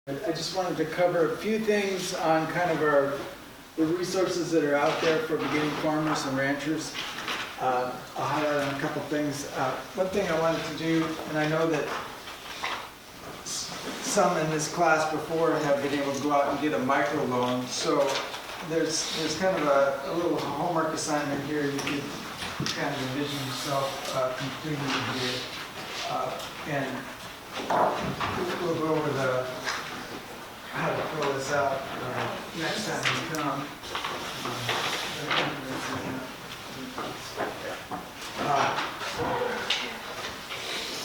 I just wanted to cover a few things on kind of the resources that are out there for beginning farmers and ranchers. I'll highlight on a couple things. One thing I wanted to do, and I know that some in this class before have been able to go out and get a microloan. So there's kind of a little homework assignment here. You can kind of envision yourself completing here. And we'll go over how to fill this out next time you come.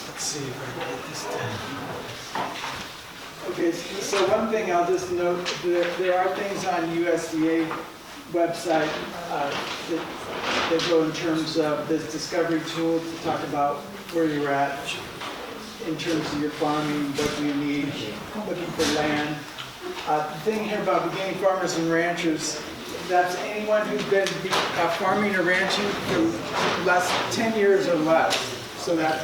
Let's see if I can get this done. Okay, so one thing I'll just note, there are things on USDA website that go in terms of this discovery tool to talk about where you're at in terms of your farming, what do you need, looking for land. The thing here about beginning farmers and ranchers, that's anyone who's been farming or ranching for 10 years or less. So that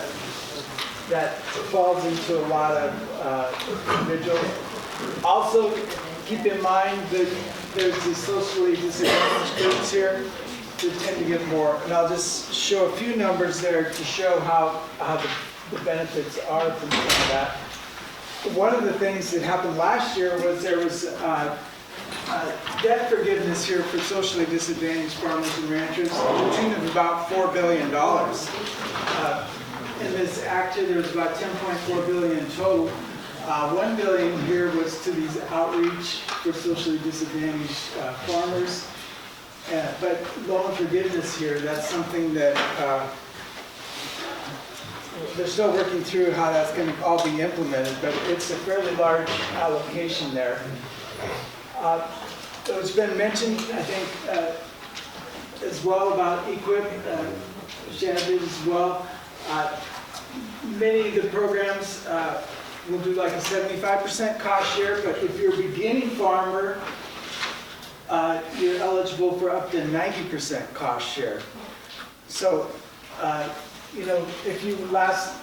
falls into a lot of individuals. Also, keep in mind that there's these socially disadvantaged groups here that tend to get more. And I'll just show a few numbers there to show how the benefits are from some of that. One of the things that happened last year was there was debt forgiveness here for socially disadvantaged farmers and ranchers to the tune of about $4 billion. In this act here, there was about $10.4 billion total. $1 billion here was to these outreach for socially disadvantaged farmers. But loan forgiveness here, that's something that they're still working through how that's going to all be implemented, but it's a fairly large allocation there. It's been mentioned, I think, as well about EQIP, Shannon did as well. Many of the programs will do like a 75% cost share, but if you're a beginning farmer, you're eligible for up to 90% cost share. So, you know, if you last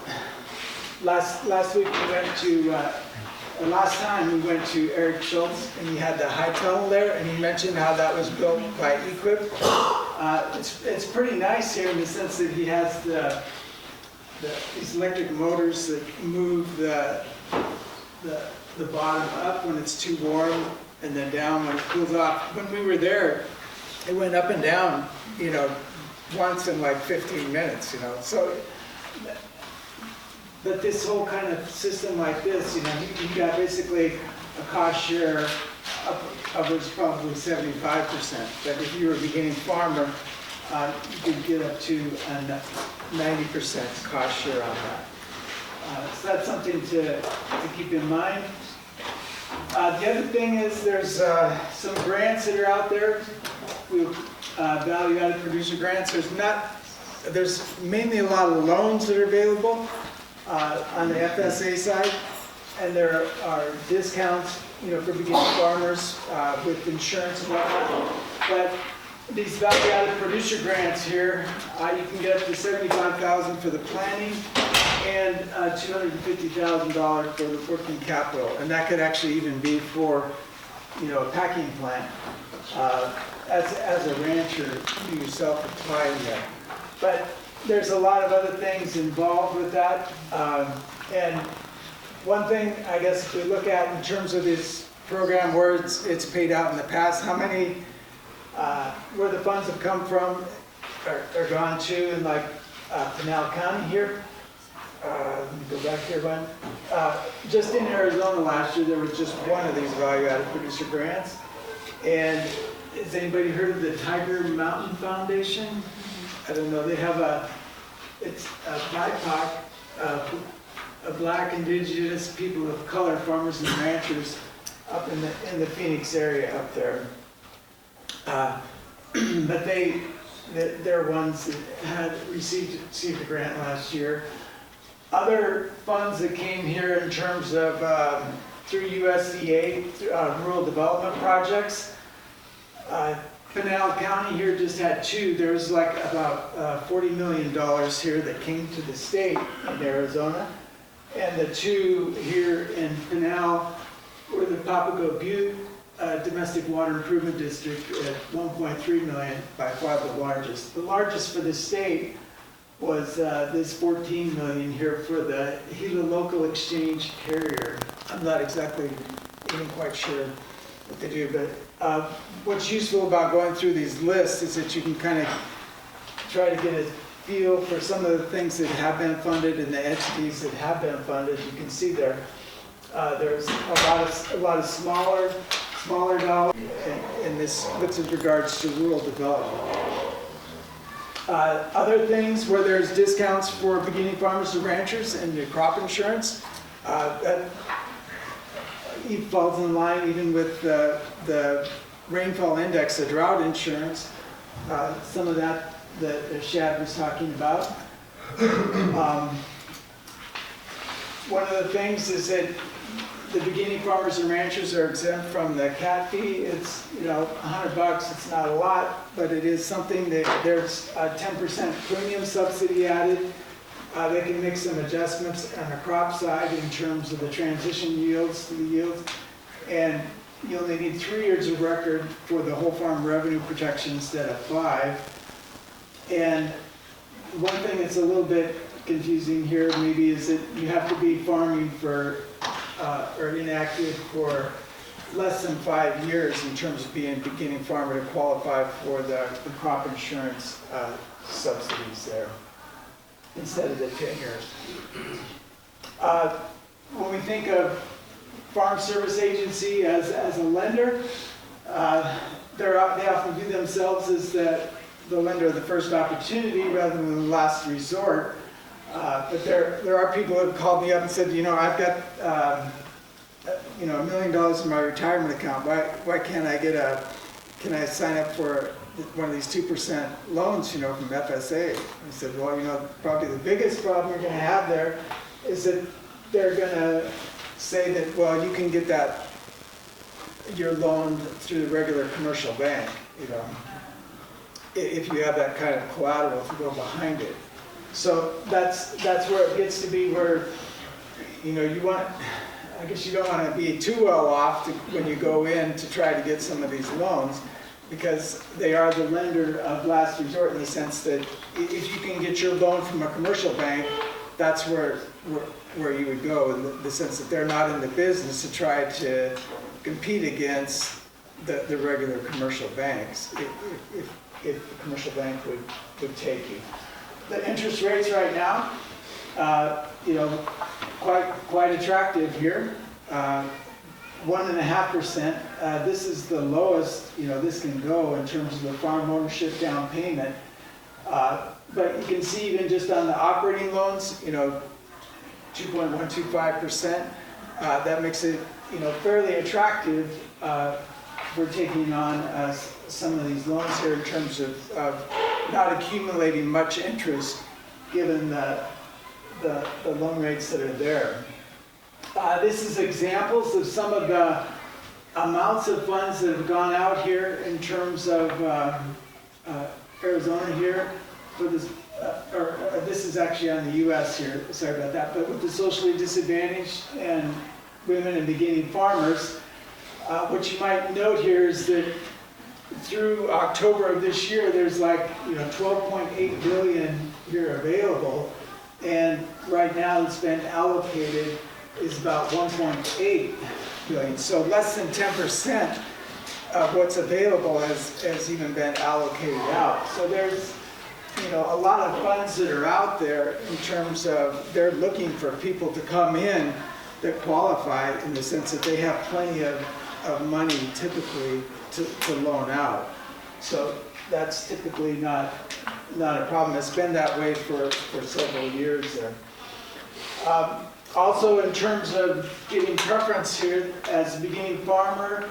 week we went to, last time we went to Eric Schultz and he had the high tunnel there and he mentioned how that was built by EQIP. It's pretty nice here in the sense that he has these electric motors that move the bottom up when it's too warm and then down when it cools off. When we were there, it went up and down, you know, once in like 15 minutes, you know. So, but this whole kind of system like this, you know, you got basically a cost share of probably 75%. But if you were a beginning farmer, you could get up to a 90% cost share on that. So that's something to keep in mind. The other thing is there's some grants that are out there. Value-added producer grants. There's mainly a lot of loans that are available on the FSA side, and there are discounts, you know, for beginning farmers with insurance and whatnot. But these value-added producer grants here, you can get up to $75,000 for the planning and $250,000 for the working capital, and that could actually even be for, you know, a packing plant. As a rancher, you yourself apply that. But there's a lot of other things involved with that. And one thing, I guess, if we look at in terms of this program where it's paid out in the past, how many, where the funds have come from are gone to in like Pinal County here. Let me go back here one. Just in Arizona last year, there was just one of these value-added producer grants. And has anybody heard of the Tiger Mountain Foundation? I don't know. They have it's a BIPOC, a Black, Indigenous, people of color, farmers and ranchers up in the Phoenix area up there. But they're ones that had received a grant last year. Other funds that came here in terms of through USDA, rural development projects. Pinal County here just had two. There's like about $40 million here that came to the state in Arizona. And the two here in Pinal or the Papago Butte Domestic Water Improvement District at 1.3 million, by far the largest. The largest for the state was this 14 million here for the Gila Local Exchange Carrier. I'm not exactly even quite sure what they do, but what's useful about going through these lists is that you can kind of try to get a feel for some of the things that have been funded and the entities that have been funded. You can see there, there's a lot of smaller dollars, and this looks with regards to rural development. Other things where there's discounts for beginning farmers and ranchers and the crop insurance, that falls in line even with the rainfall index, the drought insurance, some of that Shad was talking about. One of the things is that the beginning farmers and ranchers are exempt from the cat fee. It's, $100, it's not a lot, but it is something that there's a 10% premium subsidy added. They can make some adjustments on the crop side in terms of the transition yields to the yields. And you only need 3 years of record for the whole farm revenue projection instead of 5. And one thing that's a little bit confusing here maybe is that you have to be farming for or inactive for less than 5 years in terms of being a beginning farmer to qualify for the crop insurance subsidies there instead of the 10 years. When we think of Farm Service Agency as a lender, they often view themselves as the lender of the first opportunity rather than the last resort. But there are people that have called me up and said, I've got $1 million in my retirement account. Why can't can I sign up for one of these 2% loans, from FSA? I said, well, probably the biggest problem you're going to have there is that they're going to say that, well, you can get your loan through the regular commercial bank, if you have that kind of collateral to go behind it. So that's where it gets to be where, I guess you don't want to be too well off when you go in to try to get some of these loans, because they are the lender of last resort in the sense that if you can get your loan from a commercial bank, that's where you would go, in the sense that they're not in the business to try to compete against the regular commercial banks if the commercial bank would take you. The interest rates right now, quite attractive here. 1.5%. This is the lowest, this can go in terms of the farm ownership down payment. But you can see even just on the operating loans, 2.125%. That makes it, fairly attractive for taking on some of these loans here in terms of not accumulating much interest given the loan rates that are there. This is examples of some of the amounts of funds that have gone out here in terms of Arizona here for this, this is actually on the U.S. here, sorry about that, but with the socially disadvantaged and women and beginning farmers, what you might note here is that through October of this year, there's 12.8 billion here available, and right now it's been allocated is about 1.8 billion. So less than 10% of what's available has even been allocated out. So there's a lot of funds that are out there in terms of they're looking for people to come in that qualify in the sense that they have plenty of money typically to loan out. So that's typically not a problem. It's been that way for several years there. Also, in terms of getting preference here as a beginning farmer,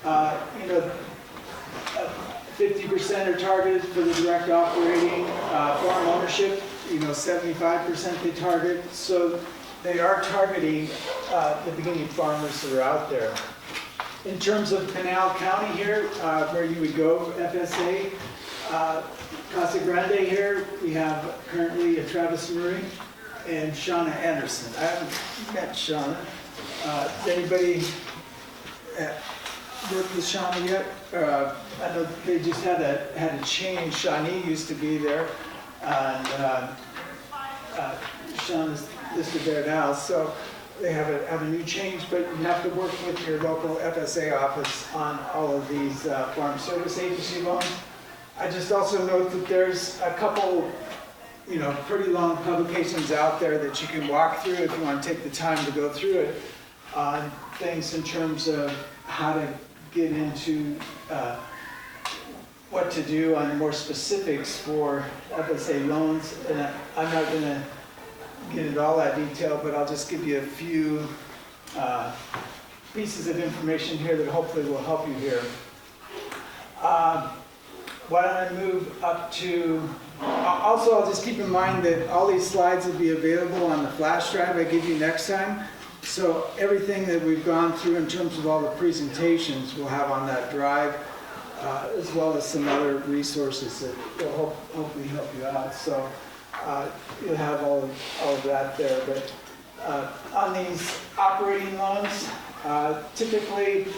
50% are targeted for the direct operating farm ownership. 75% they target. So they are targeting the beginning farmers that are out there. In terms of Pinal County here, where you would go, FSA, Casa Grande here, we have currently Travis Murray and Shauna Anderson. I haven't met Shauna. Does anybody worked with Shawnee yet? I know they just had a change. Shawnee used to be there, and Sean is listed there now. So they have a new change, but you have to work with your local FSA office on all of these Farm Service Agency loans. I just also note that there's a couple, pretty long publications out there that you can walk through if you want to take the time to go through it on things in terms of how to get into what to do on more specifics for FSA loans. And I'm not going to get into all that detail, but I'll just give you a few pieces of information here that hopefully will help you here. Why don't I move up to, also I'll just keep in mind that all these slides will be available on the flash drive I give you next time. So everything that we've gone through in terms of all the presentations we'll have on that drive, as well as some other resources that will hopefully help you out. So you'll have all of that there. But on these operating loans, typically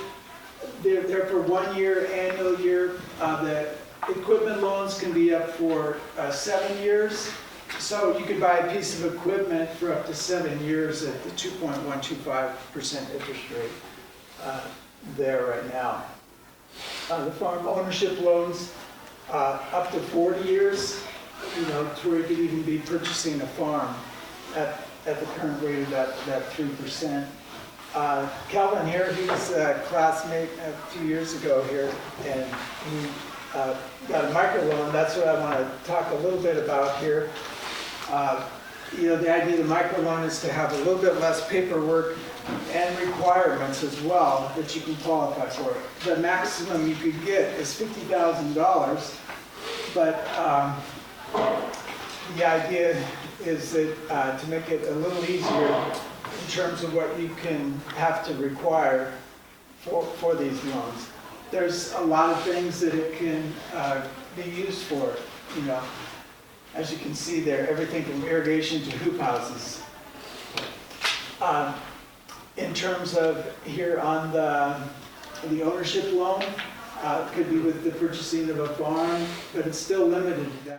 they're for 1 year, annual year. The equipment loans can be up for 7 years. So you could buy a piece of equipment for up to 7 years at the 2.125% interest rate there right now. The farm ownership loans, up to 40 years, to where you could even be purchasing a farm at the current rate of that 3%. Calvin here, he was a classmate a few years ago here, and he got a microloan. That's what I want to talk a little bit about here. The idea of the microloan is to have a little bit less paperwork and requirements as well that you can qualify for. The maximum you could get is $50,000, but the idea is that to make it a little easier in terms of what you can have to require for these loans. There's a lot of things that it can be used for, as you can see there, everything from irrigation to hoop houses. In terms of here on the ownership loan, it could be with the purchasing of a farm, but it's still limited to that.